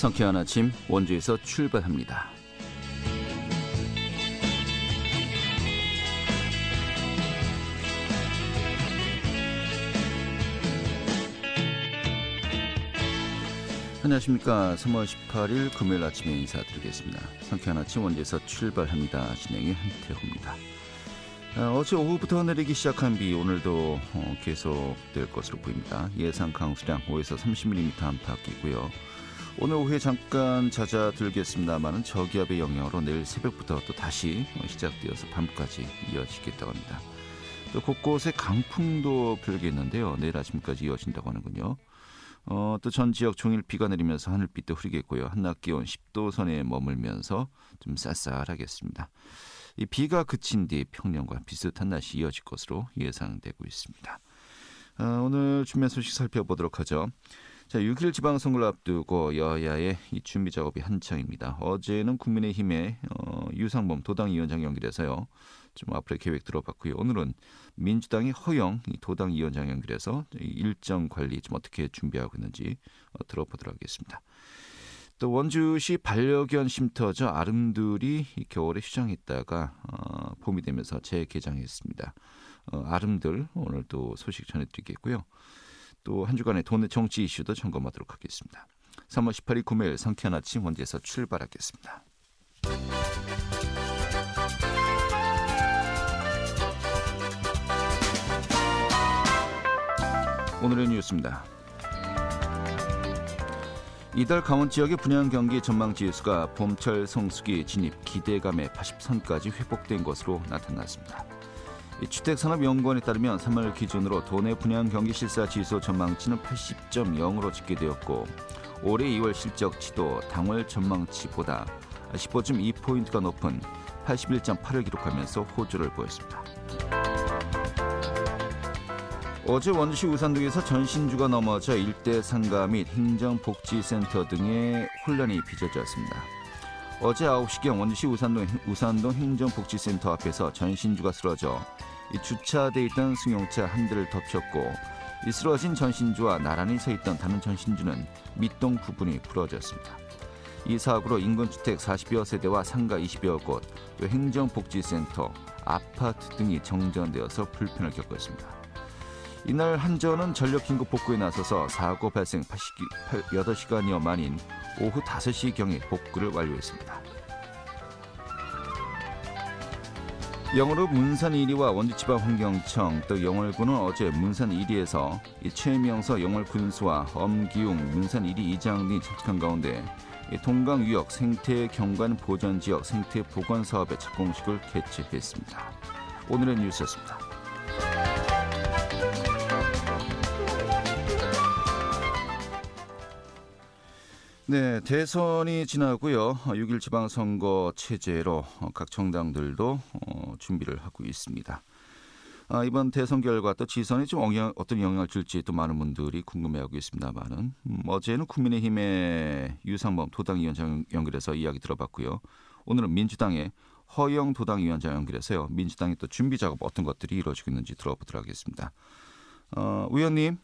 상쾌한 아침 원주에서 출발합니다. 안녕하십니까. 3월 18일 금요일 아침에 인사드리겠습니다. 상쾌한 아침 원주에서 출발합니다. 진행의 한태호입니다. 어제 오후부터 내리기 시작한 비 오늘도 계속될 것으로 보입니다. 예상 강수량 5에서 30mm 안팎이고요. 오늘 오후에 잠깐 잦아들겠습니다만은 저기압의 영향으로 내일 새벽부터 또 다시 시작되어서 밤까지 이어지겠다고 합니다. 또 곳곳에 강풍도 불겠는데요. 내일 아침까지 이어진다고 하는군요. 또 전 지역 종일 비가 내리면서 하늘빛도 흐리겠고요. 한낮 기온 10도 선에 머물면서 좀 쌀쌀하겠습니다. 이 비가 그친 뒤 평년과 비슷한 날씨 이어질 것으로 예상되고 있습니다. 오늘 준비한 소식 살펴보도록 하죠. 자, 6일 지방선거를 앞두고 여야의 이 준비 작업이 한창입니다. 어제는 국민의힘의 유상범 도당위원장 연결해서요. 좀 앞으로의 계획 들어봤고요. 오늘은 민주당의 허영 도당위원장 연결해서 일정 관리 좀 어떻게 준비하고 있는지 들어보도록 하겠습니다. 또 원주시 반려견 쉼터죠. 아름들이 겨울에 휴장했다가 봄이 되면서 재개장했습니다. 아름들 오늘 또 소식 전해드리겠고요. 또 한 주간의 도내 정치 이슈도 점검하도록 하겠습니다. 3월 18일 금요일 상쾌한 아침 원주에서 출발하겠습니다. 오늘의 뉴스입니다. 이달 강원 지역의 분양 경기 전망 지수가 봄철 성수기 진입 기대감의 80선까지 회복된 것으로 나타났습니다. 주택산업연구원에 따르면 3월 기준으로 도내 분양 경기 실사 지수 전망치는 80.0으로 집계되었고 올해 2월 실적치도 당월 전망치보다 15.2포인트가 높은 81.8을 기록하면서 호조를 보였습니다. 어제 원주시 우산동에서 전신주가 넘어져 일대 상가 및 행정복지센터 등의 혼란이 빚어졌습니다. 어제 9시경 원주시 우산동 행정복지센터 앞에서 전신주가 쓰러져 주차돼 있던 승용차 한 대를 덮쳤고 이 쓰러진 전신주와 나란히 서 있던 다른 전신주는 밑동 부분이 부러졌습니다. 이 사고로 인근 주택 40여 세대와 상가 20여 곳, 행정복지센터, 아파트 등이 정전되어서 불편을 겪었습니다. 이날 한전은 전력긴급 복구에 나서서 사고 발생 8시간여 만인 오후 5시경에 복구를 완료했습니다. 영월읍 문산 1리와 원주지방환경청 또 영월군은 어제 문산 1리에서 최명서 영월군수와 엄기웅 문산 1리 이장 등이 참석한 가운데 동강유역 생태경관보전지역 생태보건사업의 착공식을 개최했습니다. 오늘의 뉴스였습니다. 네, 대선이 지나고요. 6일 지방선거 체제로 각 정당들도 준비를 하고 있습니다. 이번 대선 결과 또 지선이 좀 어떤 영향을 줄지 또 많은 분들이 궁금해하고 있습니다만은 어제는 국민의힘의 유상범 도당위원장 연결해서 이야기 들어봤고요. 오늘은 민주당의 허영 도당위원장 연결해서요. 민주당의 또 준비 작업 어떤 것들이 이루어지고 있는지 들어보도록 하겠습니다. 의원님.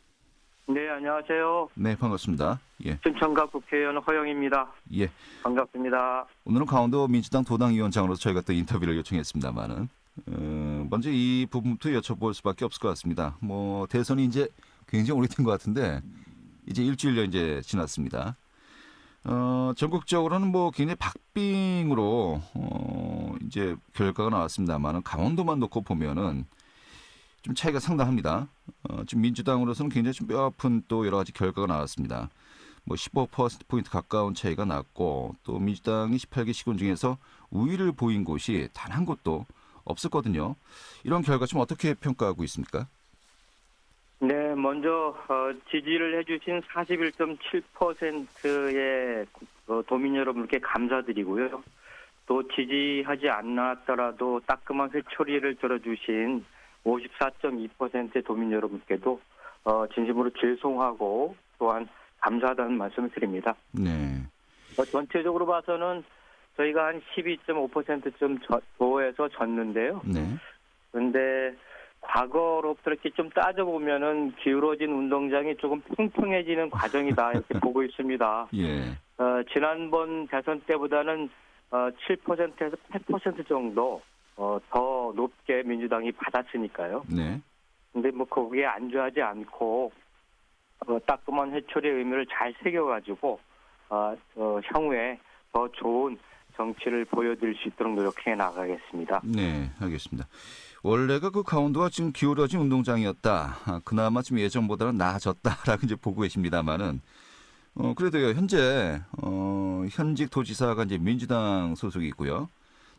네, 안녕하세요. 네, 반갑습니다. 예. 춘천갑 국회의원 허영입니다. 예. 반갑습니다. 오늘은 강원도 민주당 도당위원장으로서 저희가 또 인터뷰를 요청했습니다만은 먼저 이 부분부터 여쭤볼 수밖에 없을 것 같습니다. 대선이 이제 굉장히 오래된 것 같은데 이제 일주일여 이제 지났습니다. 전국적으로는 굉장히 박빙으로 이제 결과가 나왔습니다만은 강원도만 놓고 보면은 좀 차이가 상당합니다. 지금 민주당으로서는 굉장히 좀 뼈아픈 또 여러 가지 결과가 나왔습니다. 15%포인트 가까운 차이가 났고 또 민주당이 18개 시군 중에서 우위를 보인 곳이 단 한 곳도 없었거든요. 이런 결과 좀 어떻게 평가하고 있습니까? 네, 먼저 지지를 해주신 41.7%의 도민 여러분께 감사드리고요. 또 지지하지 않았더라도 따끔한 회초리를 들어주신 54.2%의 도민 여러분께도 진심으로 죄송하고 또한 감사하다는 말씀을 드립니다. 네. 전체적으로 봐서는 저희가 한 12.5%쯤 도에서 졌는데요. 네. 그런데 과거로부터 이렇게 좀 따져보면은 기울어진 운동장이 조금 평평해지는 과정이다 이렇게 보고 있습니다. 예. 지난번 대선 때보다는 7%에서 8% 정도 더 높게 민주당이 받았으니까요. 네. 근데 뭐 거기에 안주하지 않고 따끔한 회초리의 의미를 잘 새겨가지고 향후에 더 좋은 정치를 보여드릴 수 있도록 노력해 나가겠습니다. 네, 알겠습니다. 원래가 그 강원도가 지금 기울어진 운동장이었다. 그나마 좀 예전보다는 나아졌다라고 이제 보고 계십니다만은 그래도요 현재 현직 도지사가 이제 민주당 소속이고요.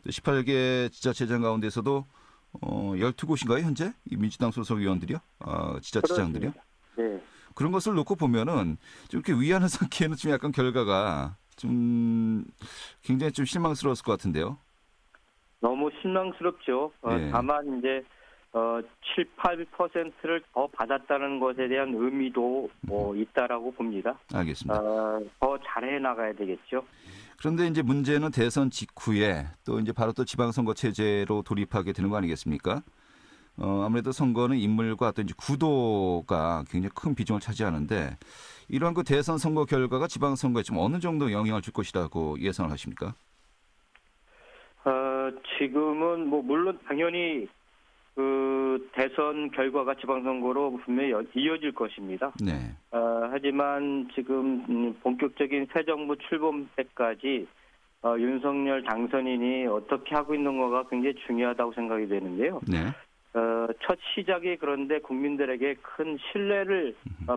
또 18개 지자체장 가운데서도 12곳인가요 현재 이 민주당 소속 의원들이요, 지자체장들이요. 네. 그런 것을 놓고 보면은 좀 이렇게 위안을 삼기에는 좀 약간 결과가 좀 굉장히 좀 실망스러웠을 것 같은데요. 너무 실망스럽죠. 예. 다만 이제 7, 8%를 더 받았다는 것에 대한 의미도 있다라고 봅니다. 알겠습니다. 더 잘해 나가야 되겠죠. 그런데 이제 문제는 대선 직후에 또 이제 바로 또 지방선거 체제로 돌입하게 되는 거 아니겠습니까? 아무래도 선거는 인물과 또 이제 구도가 굉장히 큰 비중을 차지하는데 이러한 그 대선 선거 결과가 지방선거에 좀 어느 정도 영향을 줄 것이라고 예상을 하십니까? 지금은 뭐 물론 당연히 그 대선 결과가 지방선거로 분명히 이어질 것입니다. 네. 하지만 지금 본격적인 새 정부 출범 때까지 윤석열 당선인이 어떻게 하고 있는 거가 굉장히 중요하다고 생각이 되는데요. 네. 첫 시작이 그런데 국민들에게 큰 신뢰를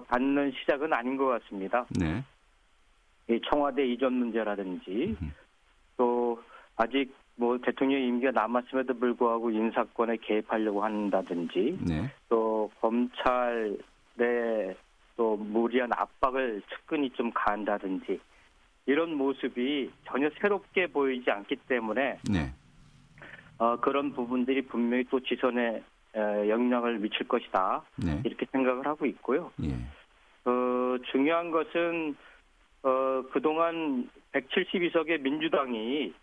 받는 시작은 아닌 것 같습니다. 네. 이 청와대 이전 문제라든지 또 아직 뭐 대통령 임기가 남았음에도 불구하고 인사권에 개입하려고 한다든지 네. 또 검찰의 또 무리한 압박을 측근히 좀 가한다든지 이런 모습이 전혀 새롭게 보이지 않기 때문에 네. 그런 부분들이 분명히 또 지선에 영향을 미칠 것이다. 네. 이렇게 생각을 하고 있고요. 예. 중요한 것은 그동안 172석의 민주당이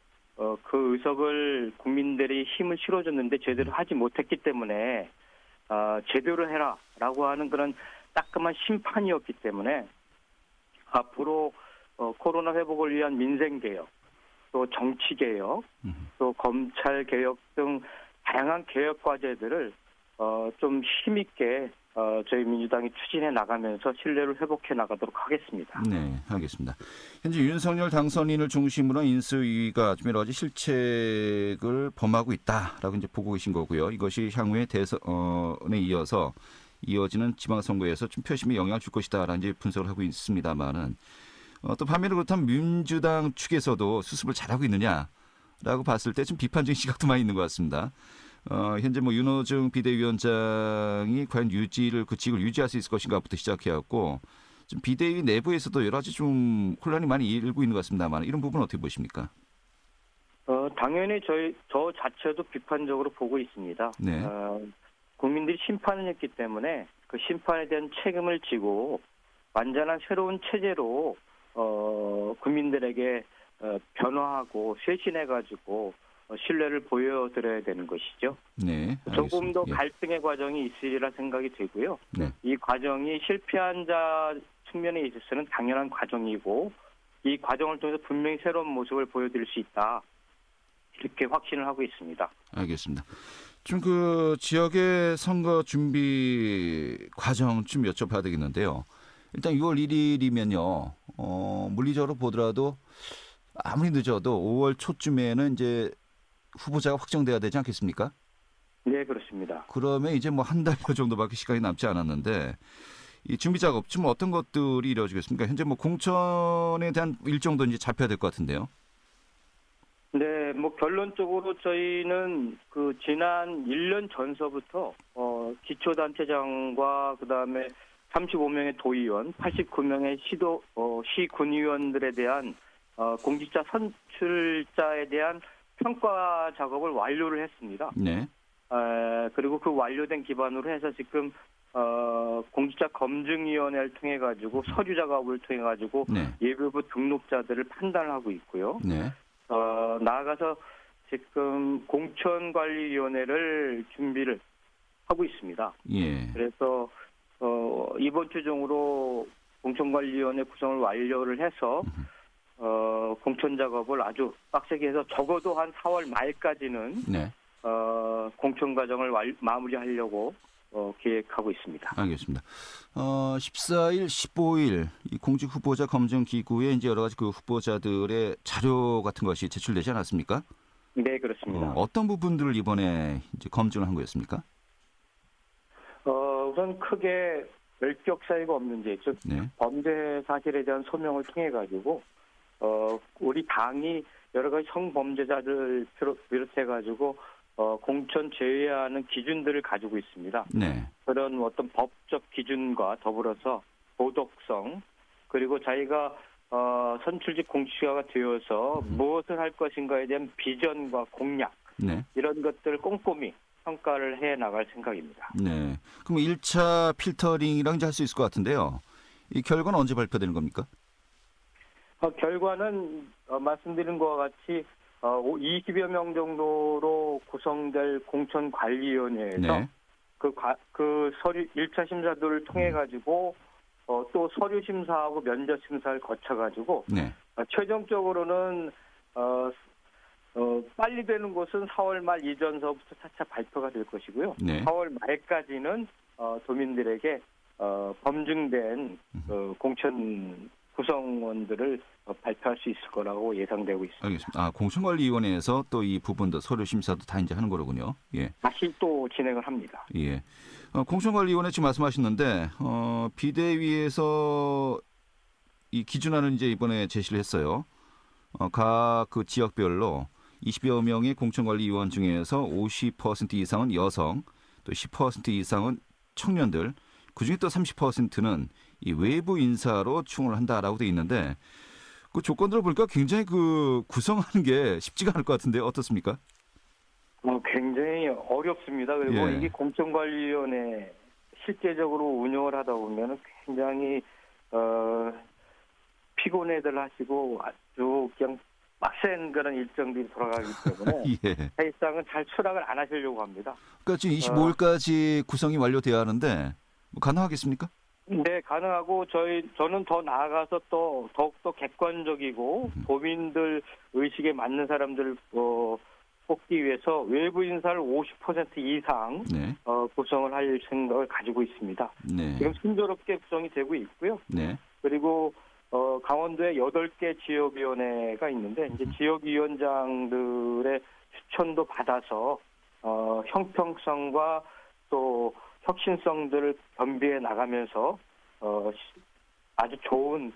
그 의석을 국민들이 힘을 실어줬는데 제대로 하지 못했기 때문에 제대로 해라라고 하는 그런 따끔한 심판이었기 때문에 앞으로 코로나 회복을 위한 민생개혁, 또 정치개혁, 또 검찰개혁 등 다양한 개혁 과제들을 좀 힘있게 저희 민주당이 추진해 나가면서 신뢰를 회복해 나가도록 하겠습니다. 네, 알겠습니다. 현재 윤석열 당선인을 중심으로 한 인수위가 좀 여러 가지 실책을 범하고 있다라고 이제 보고 계신 거고요. 이것이 향후에 대선에 이어서 이어지는 지방선거에서 좀 표심에 영향을 줄 것이다라는 이제 분석을 하고 있습니다만은 또 반면에 그렇다면 민주당 측에서도 수습을 잘하고 있느냐라고 봤을 때 좀 비판적인 시각도 많이 있는 것 같습니다. 현재 뭐 윤호중 비대위원장이 과연 그 직을 유지할 수 있을 것인가부터 시작해왔고 좀 비대위 내부에서도 여러 가지 좀 혼란이 많이 일고 있는 것 같습니다만 이런 부분은 어떻게 보십니까? 당연히 저 자체도 비판적으로 보고 있습니다. 네. 국민들이 심판을 했기 때문에 그 심판에 대한 책임을 지고 완전한 새로운 체제로 국민들에게 변화하고 쇄신해가지고 신뢰를 보여드려야 되는 것이죠. 네. 조금 더 예. 갈등의 과정이 있으리라 생각이 되고요. 네. 이 과정이 실패한 자 측면에 있어서는 당연한 과정이고 이 과정을 통해서 분명히 새로운 모습을 보여드릴 수 있다. 이렇게 확신을 하고 있습니다. 알겠습니다. 좀 그 지역의 선거 준비 과정 좀 여쭤봐야 되겠는데요. 일단 6월 1일이면요. 물리적으로 보더라도 아무리 늦어도 5월 초쯤에는 이제 후보자가 확정돼야 되지 않겠습니까? 네, 그렇습니다. 그러면 이제 뭐 한 달여 정도밖에 시간이 남지 않았는데 이 준비 작업 좀 어떤 것들이 이루어지겠습니까? 현재 뭐 공천에 대한 일정도 이제 잡혀야 될 것 같은데요. 네, 뭐 결론적으로 저희는 그 지난 1년 전서부터 기초단체장과 그다음에 35명의 도의원, 89명의 시군의원들에 대한 공직자 선출자에 대한 평가 작업을 완료를 했습니다. 네. 그리고 그 완료된 기반으로 해서 지금 공직자 검증위원회를 통해 가지고 서류 작업을 통해 가지고 네. 예비후보 등록자들을 판단하고 있고요. 네. 나아가서 지금 공천관리위원회를 준비를 하고 있습니다. 예. 그래서 이번 주 중으로 공천관리위원회 구성을 완료를 해서 공천 작업을 아주 빡세게 해서 적어도 한 4월 말까지는 네. 공천 과정을 마무리하려고 계획하고 있습니다. 알겠습니다. 14일, 15일 이 공직 후보자 검증 기구에 이제 여러 가지 그 후보자들의 자료 같은 것이 제출되지 않았습니까? 네, 그렇습니다. 어떤 부분들을 이번에 이제 검증을 한 거였습니까? 우선 크게 별격 사유가 없는지, 즉 네. 범죄 사실에 대한 소명을 통해 가지고 우리 당이 여러 가지 성범죄자를 비롯해 가지고 공천 제외하는 기준들을 가지고 있습니다. 네. 그런 어떤 법적 기준과 더불어서 도덕성, 그리고 자기가 선출직 공직자가 되어서 무엇을 할 것인가에 대한 비전과 공약, 네. 이런 것들을 꼼꼼히 평가를 해 나갈 생각입니다. 네. 그럼 1차 필터링이랑 이제 할 수 있을 것 같은데요. 이 결과는 언제 발표되는 겁니까? 결과는 말씀드린 것과 같이 20여 명 정도로 구성될 공천관리위원회에서 네. 그 서류 1차 심사들을 통해 가지고 또 서류 심사하고 면접 심사를 거쳐 가지고 네. 최종적으로는 빨리 되는 곳은 4월 말 이전서부터 차차 발표가 될 것이고요. 네. 4월 말까지는 도민들에게 검증된 공천 구성원들을 발표할 수 있을 거라고 예상되고 있습니다. 알겠습니다. 공천관리위원회에서 또 이 부분도 서류 심사도 다 이제 하는 거로군요. 예. 다시 또 진행을 합니다. 예. 공천관리위원회 지금 말씀하셨는데 비대위에서 이 기준안을 이제 이번에 제시를 했어요. 각 그 지역별로 20여 명의 공천관리위원 중에서 50% 이상은 여성, 또 10% 이상은 청년들, 그중에 또 30%는 이 외부 인사로 충원을 한다라고 돼 있는데 그 조건들을 보니까 굉장히 그 구성하는 게 쉽지가 않을 것 같은데 어떻습니까? 굉장히 어렵습니다. 그리고 예. 이게 공천관리위원회 실제적으로 운영을 하다 보면 굉장히 피곤해들 하시고 아주 그냥 빡센 그런 일정들이 돌아가기 때문에 예. 사실상은 잘 수락을 안 하시려고 합니다. 그러니까 지금 25일까지 구성이 완료돼야 하는데 가능하겠습니까? 네, 가능하고 저는 더 나아가서 또 더욱더 객관적이고 도민들 의식에 맞는 사람들을 뽑기 위해서 외부 인사를 50% 이상 네. 구성을 할 생각을 가지고 있습니다. 네. 지금 순조롭게 구성이 되고 있고요. 네. 그리고 강원도에 8개 지역위원회가 있는데 이제 지역위원장들의 추천도 받아서 형평성과 또 혁신성들을 겸비해 나가면서 아주 좋은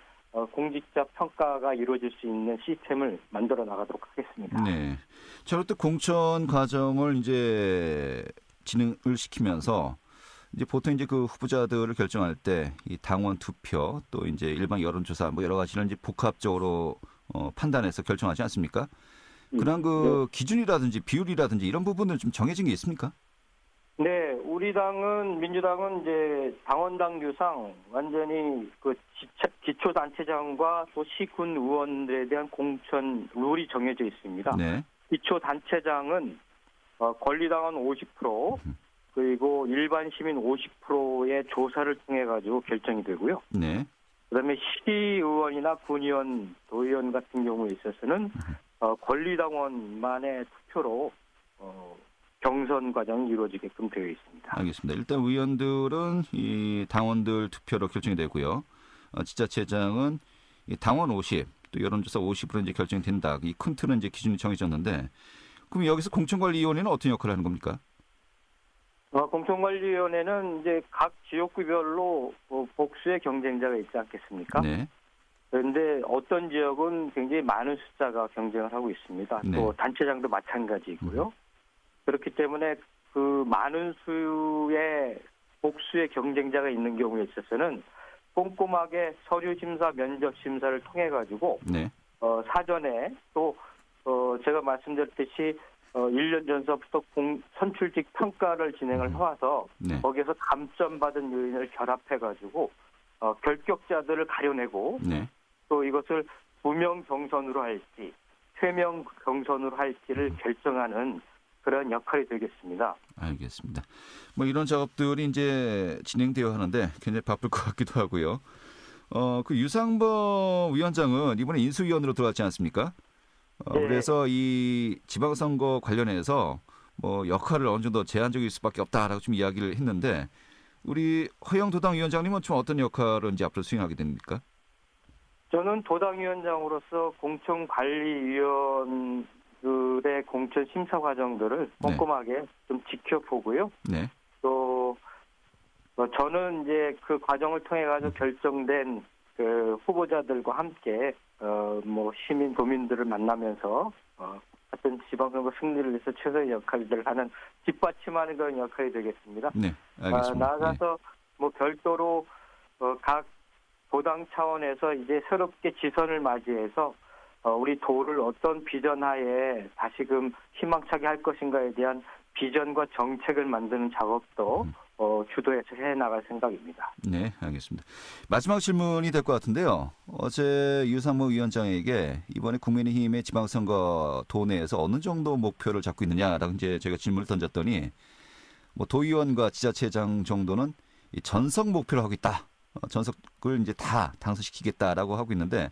공직자 평가가 이루어질 수 있는 시스템을 만들어 나가도록 하겠습니다. 네. 자, 그때 공천 과정을 이제 진행을 시키면서 이제 보통 이제 그 후보자들을 결정할 때 이 당원 투표 또 이제 일반 여론조사 뭐 여러 가지를 이제 복합적으로 판단해서 결정하지 않습니까? 그런 그 기준이라든지 비율이라든지 이런 부분들 좀 정해진 게 있습니까? 네, 우리 당은 민주당은 이제 당원 당규상 완전히 그 기초단체장과 또 시군 의원들에 대한 공천 룰이 정해져 있습니다. 네. 기초단체장은 권리당원 50% 그리고 일반 시민 50%의 조사를 통해 가지고 결정이 되고요. 네. 그다음에 시의원이나 군의원, 도의원 같은 경우에 있어서는 권리당원만의 투표로 경선 과정이 이루어지게끔 되어 있습니다. 알겠습니다. 일단 의원들은 이 당원들 투표로 결정이 되고요. 지자체장은 이 당원 50, 또 여론조사 50으로 이제 결정이 된다. 이 큰 틀은 이제 기준이 정해졌는데, 그럼 여기서 공천관리위원회는 어떤 역할을 하는 겁니까? 공천관리위원회는 이제 각 지역구별로 복수의 경쟁자가 있지 않겠습니까? 네. 그런데 어떤 지역은 굉장히 많은 숫자가 경쟁을 하고 있습니다. 네. 또 단체장도 마찬가지고요. 그렇기 때문에 그 많은 수의 복수의 경쟁자가 있는 경우에 있어서는 꼼꼼하게 서류 심사, 면접 심사를 통해 가지고 네. 사전에 또 제가 말씀드렸듯이 1년 전서부터 선출직 평가를 진행을 해와서 네. 거기에서 감점받은 요인을 결합해 가지고 결격자들을 가려내고 네. 또 이것을 무명 경선으로 할지, 퇴명 경선으로 할지를 결정하는 그런 역할이 되겠습니다. 알겠습니다. 뭐 이런 작업들이 이제 진행되어 하는데 굉장히 바쁠 것 같기도 하고요. 그 유상범 위원장은 이번에 인수위원으로 들어왔지 않습니까? 네. 그래서 이 지방선거 관련해서 뭐 역할을 어느 정도 제한적일 수밖에 없다라고 좀 이야기를 했는데 우리 허영도당 위원장님은 좀 어떤 역할을 이제 앞으로 수행하게 됩니까? 저는 도당위원장으로서 공천관리위원들의 공천 심사 과정들을 꼼꼼하게 좀 지켜보고요. 네. 또 저는 이제 그 과정을 통해 가지고 결정된 그 후보자들과 함께 뭐 시민 도민들을 만나면서 어떤 지방선거 승리를 위해서 최선의 역할들을 하는 뒷받침하는 그런 역할이 되겠습니다. 네, 알겠습니다. 나아가서 뭐 별도로 각 도당 차원에서 이제 새롭게 지선을 맞이해서 우리 도를 어떤 비전 하에 다시금 희망차게 할 것인가에 대한 비전과 정책을 만드는 작업도 주도해서 해나갈 생각입니다. 네, 알겠습니다. 마지막 질문이 될 것 같은데요. 어제 유상무 위원장에게 이번에 국민의힘의 지방선거 도내에서 어느 정도 목표를 잡고 있느냐라고 이제 제가 질문을 던졌더니 뭐 도의원과 지자체장 정도는 이 전석 목표를 하고 있다. 전석을 이제 다 당선시키겠다라고 하고 있는데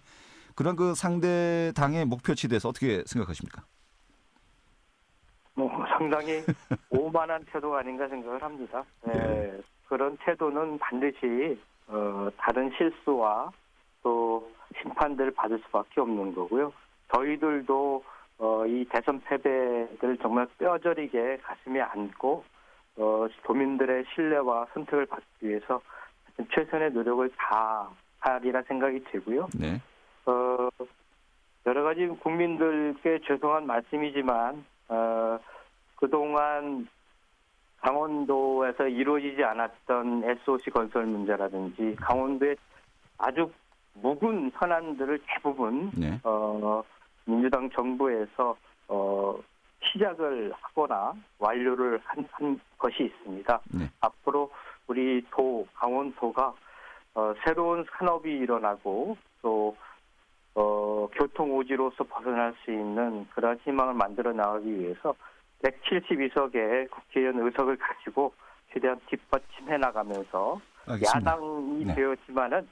그런 그 상대 당의 목표치에 대해서 어떻게 생각하십니까? 뭐 상당히 오만한 태도가 아닌가 생각을 합니다. 네, 그런 태도는 반드시 다른 실수와 또 심판들을 받을 수밖에 없는 거고요. 저희들도 이 대선 패배를 정말 뼈저리게 가슴에 안고 도민들의 신뢰와 선택을 받기 위해서 최선의 노력을 다하리라 생각이 들고요. 네. 여러 가지 국민들께 죄송한 말씀이지만 그동안 강원도에서 이루어지지 않았던 SOC 건설 문제라든지 강원도의 아주 묵은 현안들을 대부분 네. 민주당 정부에서 시작을 하거나 완료를 한 것이 있습니다. 네. 앞으로 우리 강원도가 새로운 산업이 일어나고 또 교통 오지로서 벗어날 수 있는 그런 희망을 만들어 나가기 위해서 172석의 국회의원 의석을 가지고 최대한 뒷받침해 나가면서 알겠습니다. 야당이 네. 되었지만은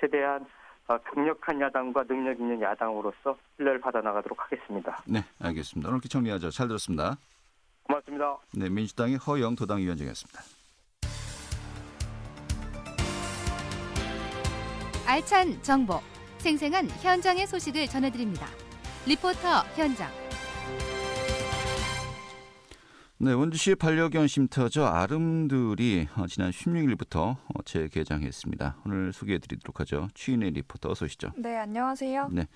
최대한 강력한 야당과 능력 있는 야당으로서 신뢰를 받아 나가도록 하겠습니다. 네, 알겠습니다. 오늘 이렇게 정리하죠. 잘 들었습니다. 고맙습니다. 네, 민주당의 허영도당 위원장이었습니다. 알찬 정보, 생생한 현장의 소식을 전해드립니다. 리포터 현장. 네, 원주시의 반려견 쉼터죠. 아름들이 지난 16일부터 재개장했습니다. 오늘 소개해드리도록 하죠. 추인의 리포터 어서 오시죠. 네, 안녕하세요. 네,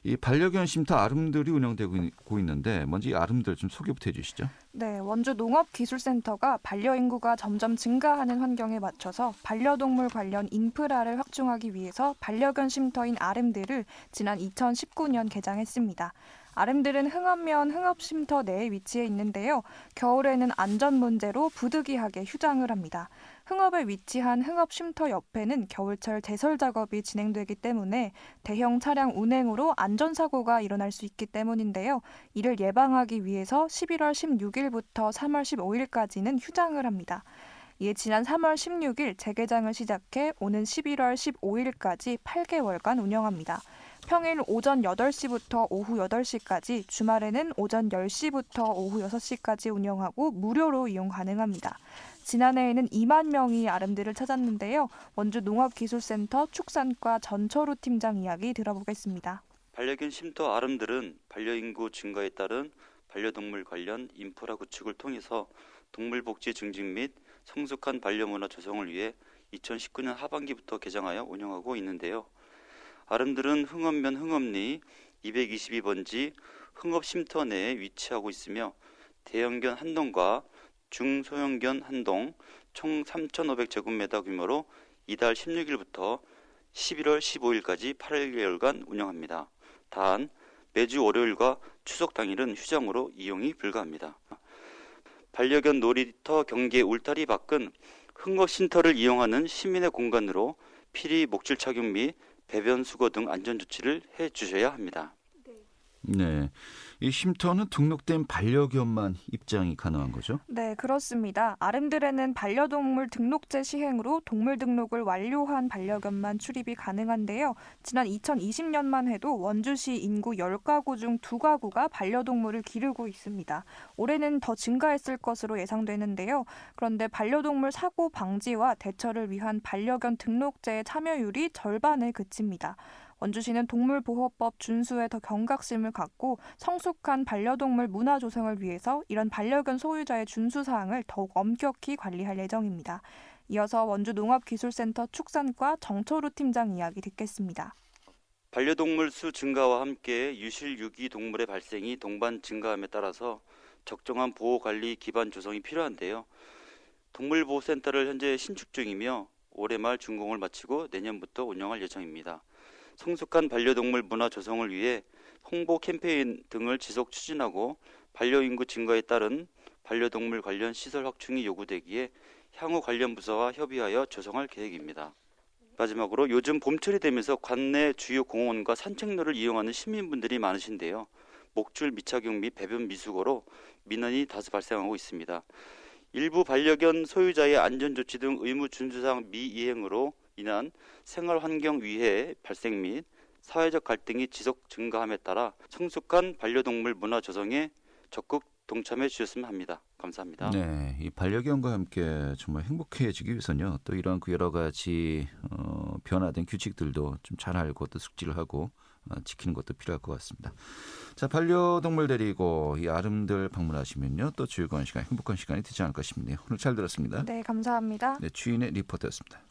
이 반려견 쉼터 아름들이 운영되고 있는데 먼저 이 아름들 좀 소개부터 해주시죠. 네, 원주 농업기술센터가 반려인구가 점점 증가하는 환경에 맞춰서 반려동물 관련 인프라를 확충하기 위해서 반려견 쉼터인 아름들을 지난 2019년 개장했습니다. 아름들은 흥업면 흥업쉼터 내에 위치해 있는데요. 겨울에는 안전 문제로 부득이하게 휴장을 합니다. 흥업에 위치한 흥업쉼터 옆에는 겨울철 제설 작업이 진행되기 때문에 대형 차량 운행으로 안전사고가 일어날 수 있기 때문인데요. 이를 예방하기 위해서 11월 16일부터 3월 15일까지는 휴장을 합니다. 이에 지난 3월 16일 재개장을 시작해 오는 11월 15일까지 8개월간 운영합니다. 평일 오전 8시부터 오후 8시까지, 주말에는 오전 10시부터 오후 6시까지 운영하고 무료로 이용 가능합니다. 지난해에는 2만 명이 아름들을 찾았는데요. 원주 농업기술센터 축산과 전철우 팀장 이야기 들어보겠습니다. 반려견 쉼터 아름들은 반려인구 증가에 따른 반려동물 관련 인프라 구축을 통해서 동물복지 증진 및 성숙한 반려문화 조성을 위해 2019년 하반기부터 개장하여 운영하고 있는데요. 아름들은 흥업면 흥업리 222번지 흥업쉼터 내에 위치하고 있으며 대형견 한 동과 중소형견 한 동 총 3,500제곱미터 규모로 이달 16일부터 11월 15일까지 8개월간 운영합니다. 단 매주 월요일과 추석 당일은 휴장으로 이용이 불가합니다. 반려견 놀이터 경계 울타리 밖은 흥업쉼터를 이용하는 시민의 공간으로 필히 목줄 착용 및 배변 수거 등 안전 조치를 해주셔야 합니다. 네, 이 쉼터는 등록된 반려견만 입장이 가능한 거죠? 네, 그렇습니다. 아름드레는 반려동물 등록제 시행으로 동물 등록을 완료한 반려견만 출입이 가능한데요. 지난 2020년만 해도 원주시 인구 10가구 중 2가구가 반려동물을 기르고 있습니다. 올해는 더 증가했을 것으로 예상되는데요. 그런데 반려동물 사고 방지와 대처를 위한 반려견 등록제의 참여율이 절반에 그칩니다. 원주시는 동물보호법 준수에 더 경각심을 갖고 성숙한 반려동물 문화 조성을 위해서 이런 반려견 소유자의 준수 사항을 더욱 엄격히 관리할 예정입니다. 이어서 원주 농업기술센터 축산과 정철우 팀장 이야기 듣겠습니다. 반려동물 수 증가와 함께 유실 유기 동물의 발생이 동반 증가함에 따라서 적정한 보호관리 기반 조성이 필요한데요. 동물보호센터를 현재 신축 중이며 올해 말 준공을 마치고 내년부터 운영할 예정입니다. 성숙한 반려동물 문화 조성을 위해 홍보 캠페인 등을 지속 추진하고 반려인구 증가에 따른 반려동물 관련 시설 확충이 요구되기에 향후 관련 부서와 협의하여 조성할 계획입니다. 마지막으로 요즘 봄철이 되면서 관내 주요 공원과 산책로를 이용하는 시민분들이 많으신데요. 목줄 미착용 및 배변 미수거로 민원이 다수 발생하고 있습니다. 일부 반려견 소유자의 안전조치 등 의무 준수사항 미이행으로 인한 생활환경 위해 발생 및 사회적 갈등이 지속 증가함에 따라 성숙한 반려동물 문화 조성에 적극 동참해 주셨으면 합니다. 감사합니다. 네, 이 반려견과 함께 정말 행복해지기 위해서는요. 또 이런 그 여러 가지 변화된 규칙들도 좀 잘 알고 또 숙지를 하고 지키는 것도 필요할 것 같습니다. 자, 반려동물 데리고 이 아름들 방문하시면요. 또 즐거운 시간, 행복한 시간이 되지 않을까 싶네요. 오늘 잘 들었습니다. 네, 감사합니다. 네, 주인의 리포터였습니다.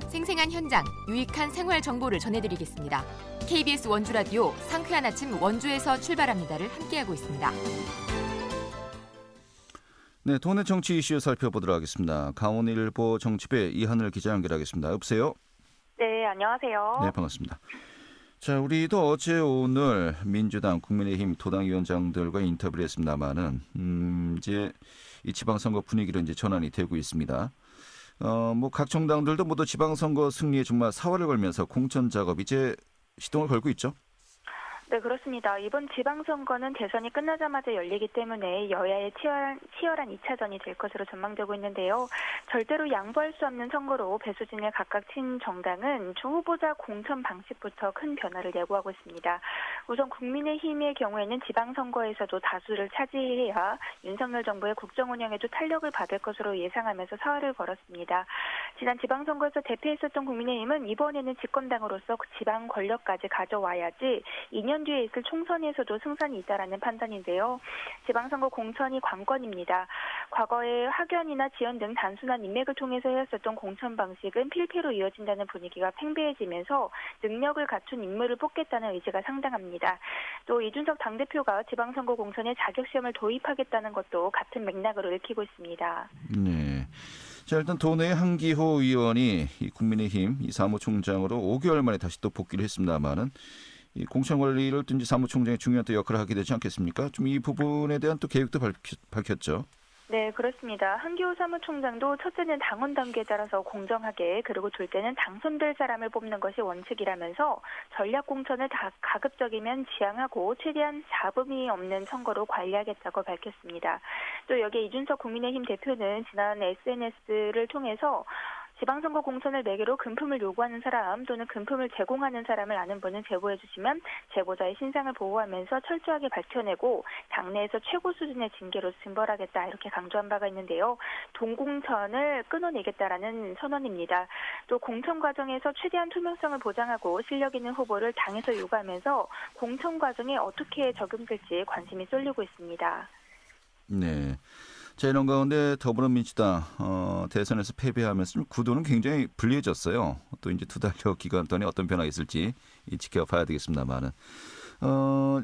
생생한 현장, 유익한 생활 정보를 전해드리겠습니다. KBS 원주 라디오 상쾌한 아침 원주에서 출발합니다를 함께하고 있습니다. 네, 도내 정치 이슈 살펴보도록 하겠습니다. 강원일보 정치부의 이하늘 기자 연결하겠습니다. 여보세요? 네, 안녕하세요. 네, 반갑습니다. 자, 우리도 어제 오늘 민주당, 국민의힘 도당위원장들과 인터뷰를 했습니다만은 이제 이 지방선거 분위기로 이제 전환이 되고 있습니다. 뭐 각 정당들도 모두 지방선거 승리에 정말 사활을 걸면서 공천 작업 이제 시동을 걸고 있죠. 네, 그렇습니다. 이번 지방선거는 대선이 끝나자마자 열리기 때문에 여야의 치열한 2차전이 될 것으로 전망되고 있는데요. 절대로 양보할 수 없는 선거로 배수진을 각각 친 정당은 주 후보자 공천 방식부터 큰 변화를 예고하고 있습니다. 우선 국민의힘의 경우에는 지방선거에서도 다수를 차지해야 윤석열 정부의 국정 운영에도 탄력을 받을 것으로 예상하면서 사활을 걸었습니다. 지난 지방선거에서 대패했었던 국민의힘은 이번에는 집권당으로서 지방 권력까지 가져와야지 2년 뒤에 있을 총선에서도 승산이 있다라는 판단인데요. 지방선거 공천이 관건입니다. 과거에 학연이나 지연 등 단순한 인맥을 통해서 해왔었던 공천 방식은 필패로 이어진다는 분위기가 팽배해지면서 능력을 갖춘 인물을 뽑겠다는 의지가 상당합니다. 또 이준석 당대표가 지방선거 공천에 자격시험을 도입하겠다는 것도 같은 맥락으로 읽히고 있습니다. 네. 자, 일단 도내의 한기호 의원이 이 국민의힘 이 사무총장으로 5개월 만에 다시 또 복귀를 했습니다만은 이 공천 관리를 든지 사무총장의 중요한 또 역할을 하게 되지 않겠습니까? 좀 이 부분에 대한 또 계획도 밝혔죠. 네, 그렇습니다. 한기호 사무총장도 첫째는 당원 단계에 따라서 공정하게 그리고 둘째는 당선될 사람을 뽑는 것이 원칙이라면서 전략 공천을 다 가급적이면 지양하고 최대한 잡음이 없는 선거로 관리하겠다고 밝혔습니다. 또 여기에 이준석 국민의힘 대표는 지난 SNS를 통해서 지방선거 공천을 매개로 금품을 요구하는 사람 또는 금품을 제공하는 사람을 아는 분은 제보해 주시면 제보자의 신상을 보호하면서 철저하게 밝혀내고 당내에서 최고 수준의 징계로 징벌하겠다 이렇게 강조한 바가 있는데요. 동공천을 끊어내겠다라는 선언입니다. 또 공천 과정에서 최대한 투명성을 보장하고 실력 있는 후보를 당에서 요구하면서 공천 과정에 어떻게 적용될지 관심이 쏠리고 있습니다. 네. 자, 이런 가운데 더불어민주당 대선에서 패배하면서 좀 구도는 굉장히 불리해졌어요. 또 이제 2달여 기간 동안에 어떤 변화가 있을지 지켜봐야 되겠습니다만은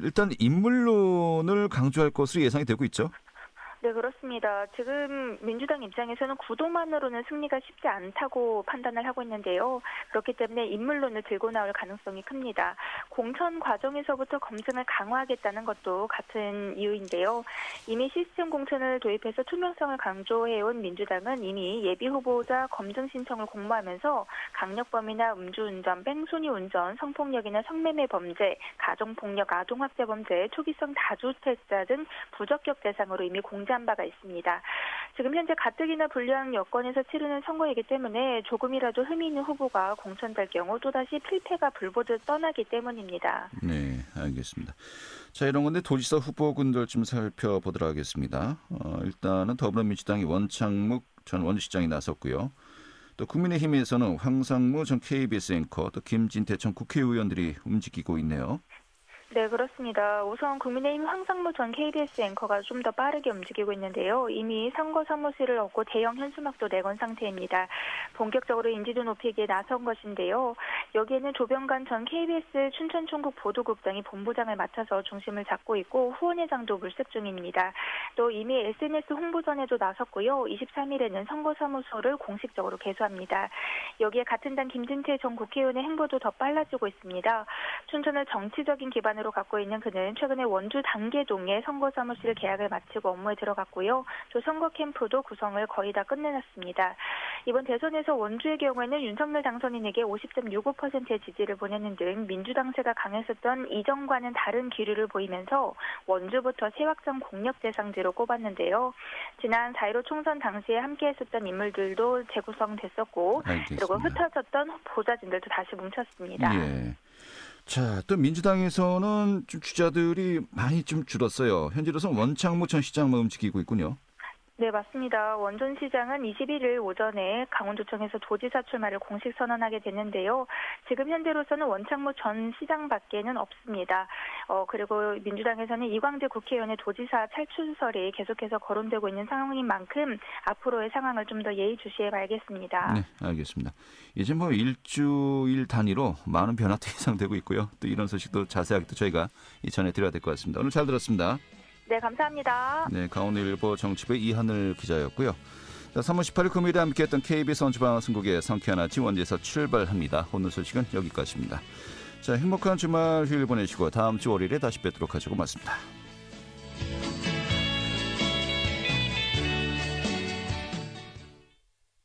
일단 인물론을 강조할 것으로 예상이 되고 있죠. 네, 그렇습니다. 지금 민주당 입장에서는 구도만으로는 승리가 쉽지 않다고 판단을 하고 있는데요. 그렇기 때문에 인물론을 들고 나올 가능성이 큽니다. 공천 과정에서부터 검증을 강화하겠다는 것도 같은 이유인데요. 이미 시스템 공천을 도입해서 투명성을 강조해온 민주당은 이미 예비 후보자 검증 신청을 공모하면서 강력범이나 음주운전, 뺑소니 운전, 성폭력이나 성매매 범죄, 가정폭력, 아동학대 범죄, 초기성 다주택자 등 부적격 대상으로 이미 공지한 바가 있습니다. 지금 현재 가뜩이나 불리한 여건에서 치르는 선거이기 때문에 조금이라도 흠이 있는 후보가 공천될 경우 또다시 필패가 불보듯 떠나기 때문입니다. 네, 알겠습니다. 자, 이런 건데 도지사 후보군들 좀 살펴보도록 하겠습니다. 일단은 더불어민주당이 원창묵 전 원주시장이 나섰고요. 또 국민의힘에서는 황상무 전 KBS 앵커, 또 김진태 전 국회의원들이 움직이고 있네요. 네, 그렇습니다. 우선 국민의힘 황상무 전 KBS 앵커가 좀 더 빠르게 움직이고 있는데요. 이미 선거 사무실을 얻고 대형 현수막도 내건 상태입니다. 본격적으로 인지도 높이기에 나선 것인데요. 여기에는 조병관 전 KBS 춘천총국 보도국장이 본부장을 맡아서 중심을 잡고 있고 후원회장도 물색 중입니다. 또 이미 SNS 홍보전에도 나섰고요. 23일에는 선거사무소를 공식적으로 개소합니다. 여기에 같은 당 김진태 전 국회의원의 행보도 더 빨라지고 있습니다. 춘천을 정치적인 기반으로 갖고 있는 그는 최근에 원주 단계동에 선거사무실 계약을 마치고 업무에 들어갔고요. 또 선거 캠프도 구성을 거의 다 끝내놨습니다. 이번 대선에서 원주의 경우에는 윤석열 당선인에게 50.65%의 지지를 보내는 등 민주당세가 강했었던 이전과는 다른 기류를 보이면서 원주부터 세확정 공력 대상지로 꼽았는데요. 지난 4.15 총선 당시에 함께했었던 인물들도 재구성됐었고 알겠습니다. 그리고 흩어졌던 보좌진들도 다시 뭉쳤습니다. 예. 자, 또 민주당에서는 좀 주자들이 많이 좀 줄었어요. 현재로서는 원창무 전 시장만 움직이고 있군요. 네, 맞습니다. 원전 시장은 21일 오전에 강원도청에서 도지사 출마를 공식 선언하게 됐는데요. 지금 현재로서는 원창무 전 시장밖에는 없습니다. 그리고 민주당에서는 이광재 국회의원의 도지사 탈출설이 계속해서 거론되고 있는 상황인 만큼 앞으로의 상황을 좀 더 예의주시해 봐야겠습니다. 네, 알겠습니다. 이제 뭐 일주일 단위로 많은 변화도 예상되고 있고요. 또 이런 소식도 자세하게 또 저희가 전해드려야 될 것 같습니다. 오늘 잘 들었습니다. 네, 감사합니다. 네, 강원일보 정치부의 이하늘 기자였고요. 자, 3월 18일 금요일에 함께했던 KBS 원주방송국의 상쾌한 아침 원주에서 출발합니다. 오늘 소식은 여기까지입니다. 자, 행복한 주말 휴일 보내시고 다음 주 월요일에 다시 뵙도록 하죠. 고맙습니다.